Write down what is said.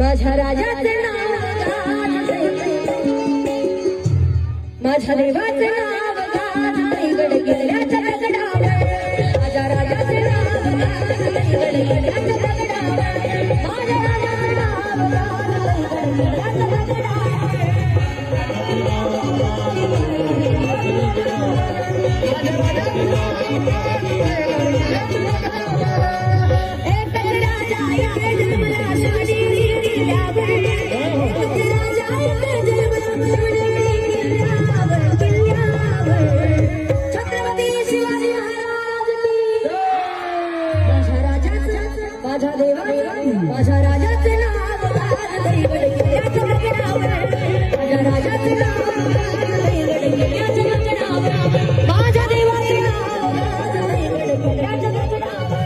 माझ्या राजाचे नाव गाजते, माझ्या देवाचे नाव गाजते गडकिल्ल्याच्या दगडावर, माझ्या राजाचे नाव गाजते गडकिल्ल्याच्या दगडावर, माझ्या राजाचे नाव गाजते गडकिल्ल्याच्या दगडावर. माझ्या देवाचे माझ्या राजाचे नाव गाजते गडकिल्ल्याच्या दगडावर, माझ्या राजाचे नाव गाजते गडकिल्ल्याच्या दगडावर, माझ्या देवाचे नाव गाजते गडकिल्ल्याच्या दगडावर.